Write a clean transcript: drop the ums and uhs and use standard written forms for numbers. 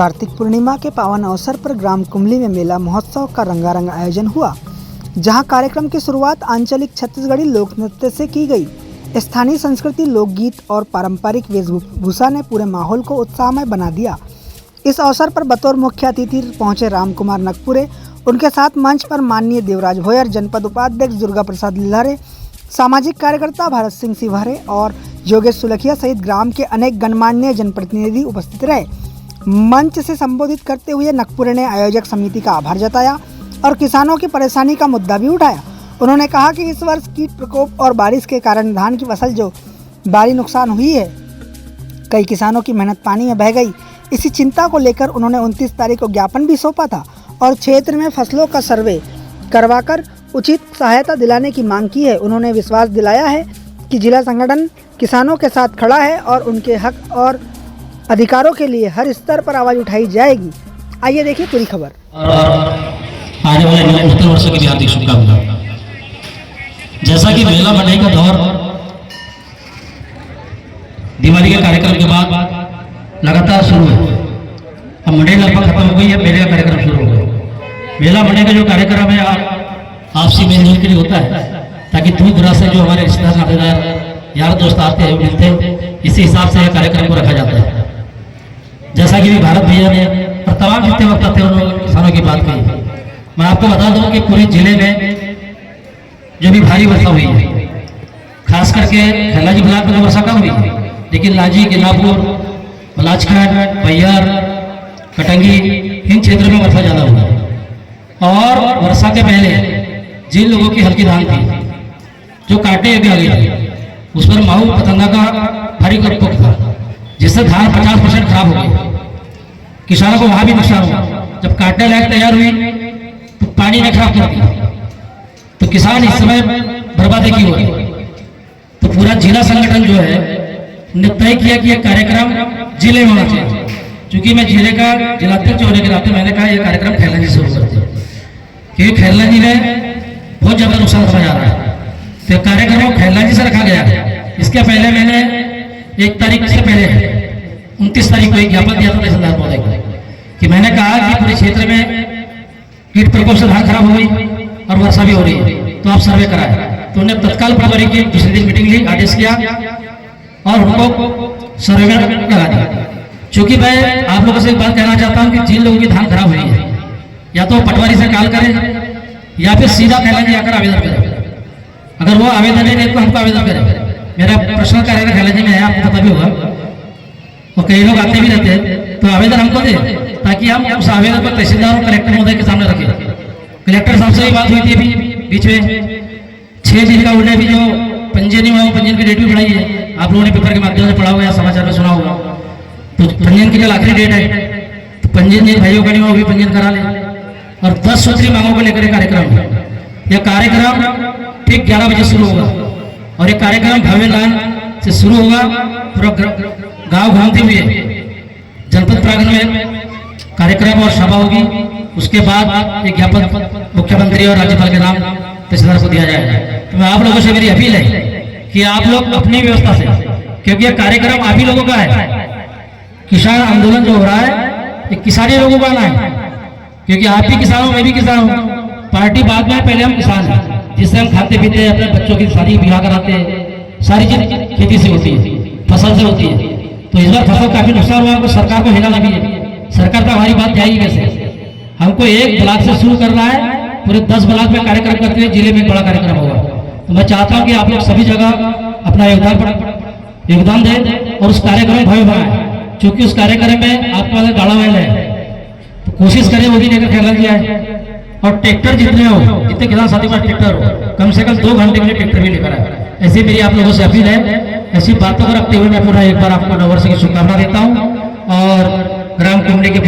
कार्तिक पूर्णिमा के पावन अवसर पर ग्राम कुमली में मेला महोत्सव का रंगारंग आयोजन हुआ, जहां कार्यक्रम की शुरुआत आंचलिक छत्तीसगढ़ी लोक नृत्य से की गई। स्थानीय संस्कृति, लोकगीत और पारंपरिक वेशभूषा ने पूरे माहौल को उत्साहमय बना दिया। इस अवसर पर बतौर मुख्य अतिथि पहुंचे रामकुमार नकपुरे, उनके साथ मंच पर माननीय देवराज भोयर, जनपद उपाध्यक्ष दुर्गा प्रसाद लिल्हारे, सामाजिक कार्यकर्ता भारत सिंह सिवहरे और योगेश सुलखिया सहित ग्राम के अनेक गणमान्य जनप्रतिनिधि उपस्थित रहे। मंच से संबोधित करते हुए नकपुरे ने आयोजक समिति का आभार जताया और किसानों की परेशानी का मुद्दा भी उठाया। उन्होंने कहा कि इस वर्ष कीट प्रकोप और बारिश के कारण धान की फसल जो भारी नुकसान हुई है, कई किसानों की मेहनत पानी में बह गई। इसी चिंता को लेकर उन्होंने 29 तारीख को ज्ञापन भी सौंपा था और क्षेत्र में फसलों का सर्वे करवाकर उचित सहायता दिलाने की मांग की है। उन्होंने विश्वास दिलाया है कि जिला संगठन किसानों के साथ खड़ा है और उनके हक और अधिकारों के लिए हर स्तर पर आवाज उठाई जाएगी। आइए देखिए पूरी खबर। आने वाले नूतन वर्ष की हार्दिक शुभकामनाएं। जैसा कि मेला बढ़ाई का दौर दिवाली के कार्यक्रम के बाद लगातार शुरू है। अब मंडे लगभग खत्म हो गई है, मेले का कार्यक्रम शुरू हो गया। मेला मंडे का जो कार्यक्रम है आपसी मेलजोल के लिए होता है, ताकि दूर दराज से जो हमारे रिश्तेदार नातेदार यार दोस्त आते हैं मिलते हैं, इसी हिसाब से यह कार्यक्रम को रखा जाता है। जैसा कि भारत भैया ने और तमाम जितने वक्त आते हैं उन्होंने किसानों की बात कही। मैं आपको बता दूं कि पूरे जिले में जो भी भारी वर्षा हुई है, खास करके खैलाजी ब्लॉक में वर्षा कम हुई है, लेकिन लाजी, गिलापुर, मलाजखंड, बैयर, कटंगी इन क्षेत्रों में वर्षा ज़्यादा हुई है। और वर्षा के पहले जिन लोगों की हल्की धान थी जो काटे भी आ गई, उस पर माहू पतंगा का भारी प्रकोप था, जिससे धान 50% खराब हो गई। किसानों को वहां भी नुकसान हुआ। जब काटने लायक तैयार हुई तो पानी ने खराब कर दिया, तो किसान इस समय बर्बादी की हो रही। तो पूरा जिला संगठन जो है ने तय किया कि यह कार्यक्रम जिले में होना चाहिए। क्योंकि मैं जिले का जिलाध्यक्ष होने के नाते मैंने कहा यह कार्यक्रम खैरलाजी से शुरू करते हैं, क्योंकि खैरलाजी में बहुत ज्यादा नुकसान होता जा रहा है। तो कार्यक्रम खैरलाजी से रखा गया। इसके पहले मैंने 1 तारीख से पहले 29 तारीख को एक ज्ञापन दिया था तहसीलदार महोदय को कि मैंने कहा कि पूरे क्षेत्र में कीट प्रकोप से धान खराब हो गई और वर्षा भी हो रही है, तो आप सर्वे कराए। तो उन्हें तत्काल प्रभारी की दूसरे दिन मीटिंग ली, आदेश किया और उनको सर्वे में लगा दिया। चूंकि मैं आप लोगों से एक बात कहना चाहता हूं कि जिन लोगों की धान खराब हुई है, या तो पटवारी से कॉल करें या फिर सीधा खैलाजी आकर आवेदन करें। अगर वो आवेदन नहीं तो हमको आवेदन करें। मेरा पर्सनल कार्यालय खैलाजी में है, आपको पता भी होगा, और कई लोग आते भी रहते हैं। तो आवेदन हमको दे, ताकि हम उस आवेदन पर तहसीलदार और कलेक्टर महोदय के सामने रखें। कलेक्टर साहब से भी बात हुई थी अभी बीच में। 6 दिन का उन्हें भी जो पंजीयन नहीं हुआ, पंजीयन की डेट भी बढ़ाई है। आप लोगों ने पेपर के माध्यम से पढ़ा होगा या समाचार में सुना होगा। तो पंजीयन की कल आखिरी डेट है, तो पंजीयन जिन भाइयों का नहीं हुआ भी पंजीयन करा ले। और 10 सूत्री मांगों को लेकर कार्यक्रम है। यह कार्यक्रम ठीक 11 बजे शुरू होगा और ये कार्यक्रम भव्य लान से शुरू होगा। पूरा गांव घूमते हुए जनपद प्रांगण में कार्यक्रम और सभा होगी। उसके बाद एक ज्ञापन मुख्यमंत्री और राज्यपाल के नाम तहसीलदार को दिया जाएगा। तो मैं आप लोगों से मेरी अपील है कि आप लोग अपनी व्यवस्था से, क्योंकि यह कार्यक्रम आप ही लोगों का है। किसान आंदोलन जो हो रहा है ये किसानी लोगों का ना है, क्योंकि आप भी किसान हो, मैं भी किसान हूँ। पार्टी बाद में, पहले हम किसान हैं, जिससे हम खाते पीते हैं, अपने बच्चों की शादी ब्याह कराते हैं। सारी चीज खेती से होती है, फसल से होती है। तो इस बार फसल काफी नुकसान हुआ, हमको सरकार को हिलाना भी है। सरकार तो हमारी बात जाएगी कैसे? हमको 1 ब्लॉक से शुरू करना है, पूरे 10 ब्लॉक में कार्यक्रम करते हुए जिले में बड़ा कार्यक्रम होगा। तो मैं चाहता हूँ कि आप लोग सभी जगह अपना योगदान दें और उस कार्यक्रम भव्य बनाएं। क्योंकि उस कार्यक्रम में आपका गाड़ा वाला है, तो कोशिश करें वो भी लेकर खैलाजी आए। और ट्रैक्टर जितने हो, जितने किसान साथी पास ट्रैक्टर हो, कम से कम 2 घंटे के लिए ट्रैक्टर भी लेकर आए। ऐसी मेरी आप लोगों से अपील है। ऐसी बातों को रखते हुए मैं पूरा एक बार आपको नववर्ष की शुभकामना देता हूँ और ग्राम कुमली के